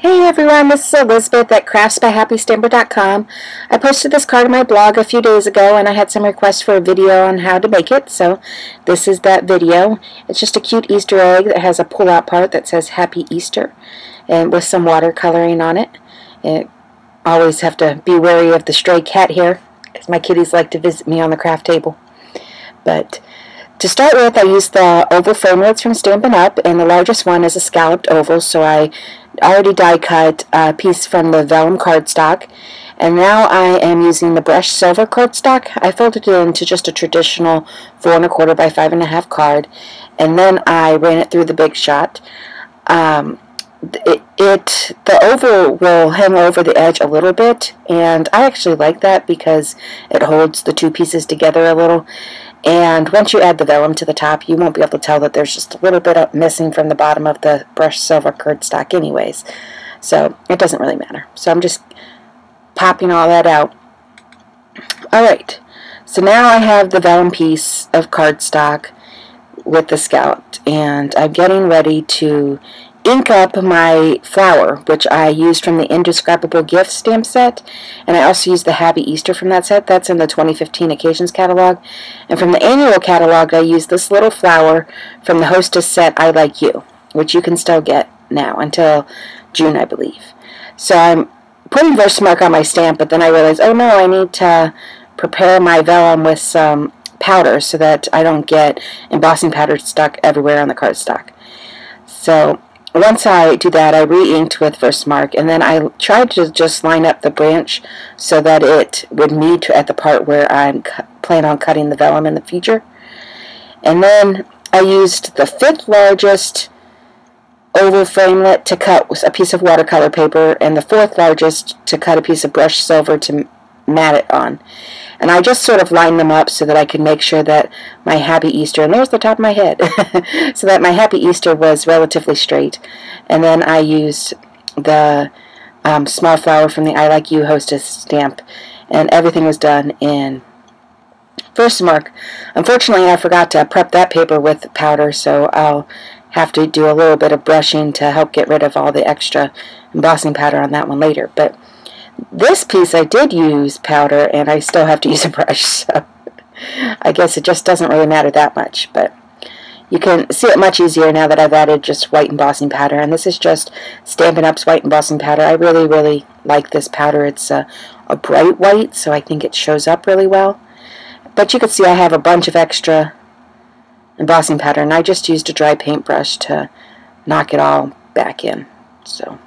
Hey everyone, this is Elizabeth at craftsbyhappystamper.com. I posted this card on my blog a few days ago and I had some requests for a video on how to make it, so this is that video. It's just a cute Easter egg that has a pull-out part that says Happy Easter and with some watercoloring on it. I always have to be wary of the stray cat here because my kitties like to visit me on the craft table. But to start with, I used the oval framelits from Stampin' Up, and the largest one is a scalloped oval, so I already die cut a piece from the vellum cardstock, and now I am using the brushed silver cardstock. I folded it into just a traditional 4 1/4 by 5 1/2 card, and then I ran it through the Big Shot. The oval will hang over the edge a little bit, and I actually like that because it holds the two pieces together a little. And once you add the vellum to the top, you won't be able to tell that there's just a little bit missing from the bottom of the brushed silver cardstock anyways. So it doesn't really matter. So I'm just popping all that out. Alright, so now I have the vellum piece of cardstock with the scalloped, and I'm getting ready to ink up my flower, which I used from the Indescribable Gifts stamp set, and I also used the Happy Easter from that set. That's in the 2015 Occasions catalog. And from the annual catalog, I used this little flower from the Hostess set I Like You, which you can still get now until June, I believe. So I'm putting Versamark on my stamp, but then I realized, oh no, I need to prepare my vellum with some powder so that I don't get embossing powder stuck everywhere on the cardstock. So once I do that, I re-inked with Versamark, and then I tried to just line up the branch so that it would meet at the part where I'm planning on cutting the vellum in the future. And then I used the 5th largest oval framelit to cut a piece of watercolor paper, and the 4th largest to cut a piece of brushed silver to mat it on. And I just sort of lined them up so that I could make sure that my Happy Easter, and there's the top of my head, so that my Happy Easter was relatively straight. And then I used the small flower from the I Like You Hostess stamp, and everything was done in Versamark. Unfortunately, I forgot to prep that paper with powder, so I'll have to do a little bit of brushing to help get rid of all the extra embossing powder on that one later. But this piece I did use powder, and I still have to use a brush, so I guess it just doesn't really matter that much. But you can see it much easier now that I've added just white embossing powder, and this is just Stampin' Up's white embossing powder. I really, really like this powder. It's a bright white, so I think it shows up really well. But you can see I have a bunch of extra embossing powder, and I just used a dry paintbrush to knock it all back in. So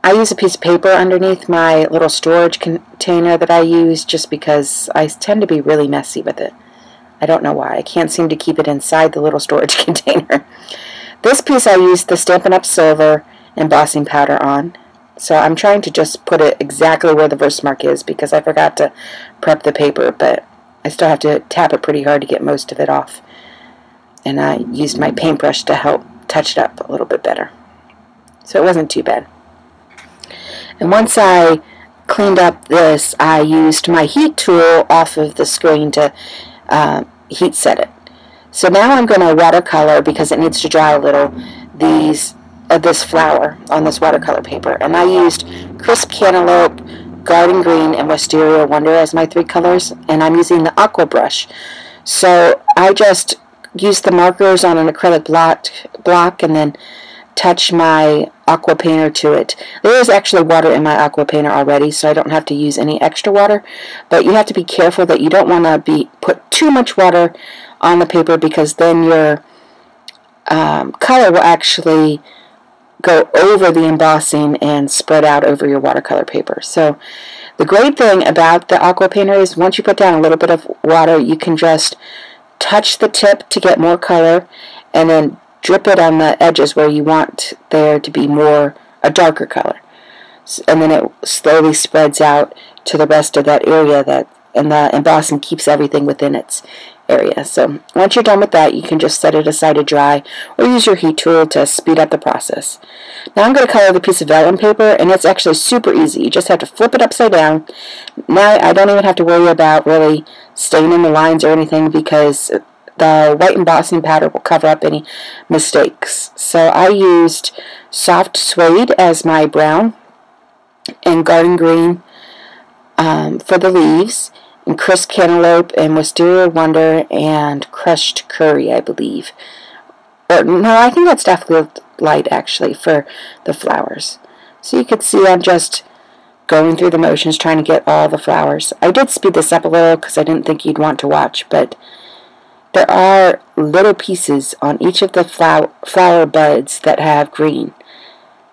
I use a piece of paper underneath my little storage container that I use just because I tend to be really messy with it. I don't know why. I can't seem to keep it inside the little storage container. This piece I used the Stampin' Up Silver embossing powder on. So I'm trying to just put it exactly where the Versamark is because I forgot to prep the paper, but I still have to tap it pretty hard to get most of it off. And I used my paintbrush to help touch it up a little bit better. So it wasn't too bad. And once I cleaned up this, I used my heat tool off of the screen to heat set it. So now I'm going to watercolor, because it needs to dry a little, this flower on this watercolor paper. And I used Crisp Cantaloupe, Garden Green, and Wisteria Wonder as my 3 colors, and I'm using the aqua brush. So I just used the markers on an acrylic block and then touch my aqua painter to it. There is actually water in my aqua painter already, so I don't have to use any extra water, but you have to be careful that you don't want to put too much water on the paper, because then your color will actually go over the embossing and spread out over your watercolor paper. So the great thing about the aqua painter is once you put down a little bit of water, you can just touch the tip to get more color, and then drip it on the edges where you want there to be a darker color. And then it slowly spreads out to the rest of that area, and the embossing keeps everything within its area. So once you're done with that, you can just set it aside to dry, or use your heat tool to speed up the process. Now I'm going to color the piece of vellum paper, and it's actually super easy. You just have to flip it upside down. Now I don't even have to worry about really staining the lines or anything, because the white embossing powder will cover up any mistakes. So I used soft suede as my brown, and garden green for the leaves, and crisp cantaloupe, and wisteria wonder, and crushed curry, I believe. Or no, I think that's definitely light actually for the flowers. So you could see I'm just going through the motions trying to get all the flowers. I did speed this up a little because I didn't think you'd want to watch, but there are little pieces on each of the flower buds that have green.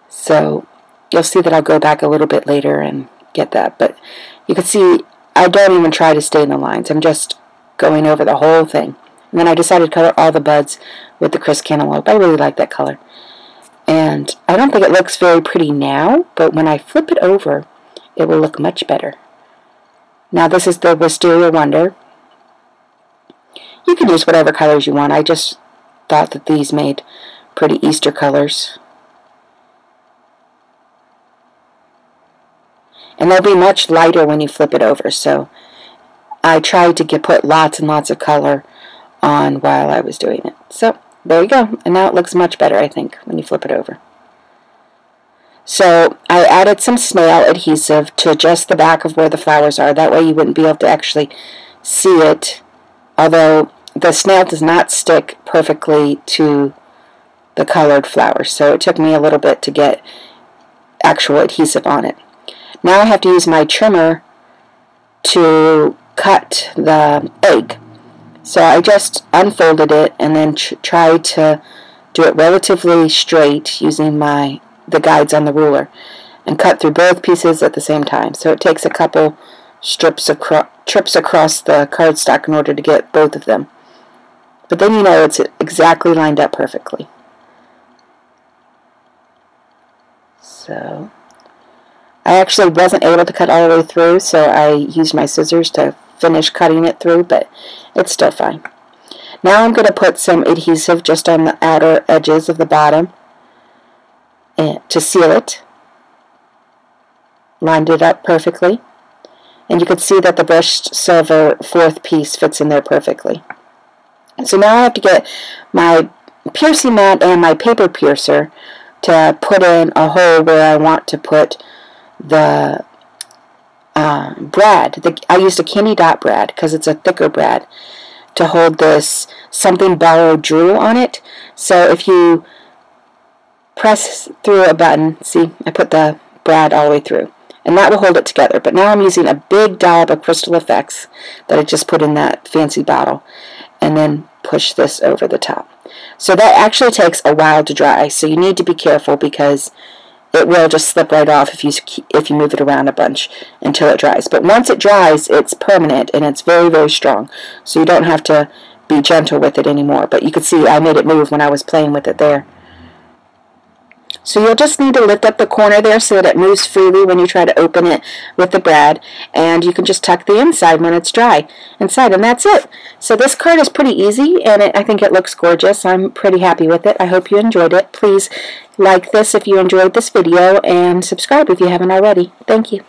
So you'll see that I'll go back a little bit later and get that. But you can see I don't even try to stay in the lines. I'm just going over the whole thing. And then I decided to color all the buds with the crisp cantaloupe. I really like that color. And I don't think it looks very pretty now, but when I flip it over, it will look much better. Now this is the Wisteria Wonder. You can use whatever colors you want. I just thought that these made pretty Easter colors. And they'll be much lighter when you flip it over, so I tried to put lots and lots of color on while I was doing it. So there you go, and now it looks much better, I think, when you flip it over. So I added some snail adhesive to just the back of where the flowers are. That way you wouldn't be able to actually see it, although the snail does not stick perfectly to the colored flowers, so it took me a little bit to get actual adhesive on it. Now I have to use my trimmer to cut the egg. So I just unfolded it and then tried to do it relatively straight using the guides on the ruler and cut through both pieces at the same time. So it takes a couple trips across the cardstock in order to get both of them. But then you know it's exactly lined up perfectly. So I actually wasn't able to cut all the way through, so I used my scissors to finish cutting it through, but it's still fine. Now I'm going to put some adhesive just on the outer edges of the bottom to seal it. Lined it up perfectly. And you can see that the brushed silver fourth piece fits in there perfectly. So now I have to get my piercing mat and my paper piercer to put in a hole where I want to put the brad. I used a candy dot brad because it's a thicker brad to hold this something borrowed drool on it. So if you press through a button, see, I put the brad all the way through, and that will hold it together. But now I'm using a big dollop of Crystal Effects that I just put in that fancy bottle, and then push this over the top. So that actually takes a while to dry, so you need to be careful because it will just slip right off if you move it around a bunch until it dries. But once it dries, it's permanent and it's very, very strong. So you don't have to be gentle with it anymore. But you can see I made it move when I was playing with it there. So you'll just need to lift up the corner there so that it moves freely when you try to open it with the brad. And you can just tuck the inside when it's dry inside, and that's it. So this card is pretty easy, and I think it looks gorgeous. I'm pretty happy with it. I hope you enjoyed it. Please like this if you enjoyed this video, and subscribe if you haven't already. Thank you.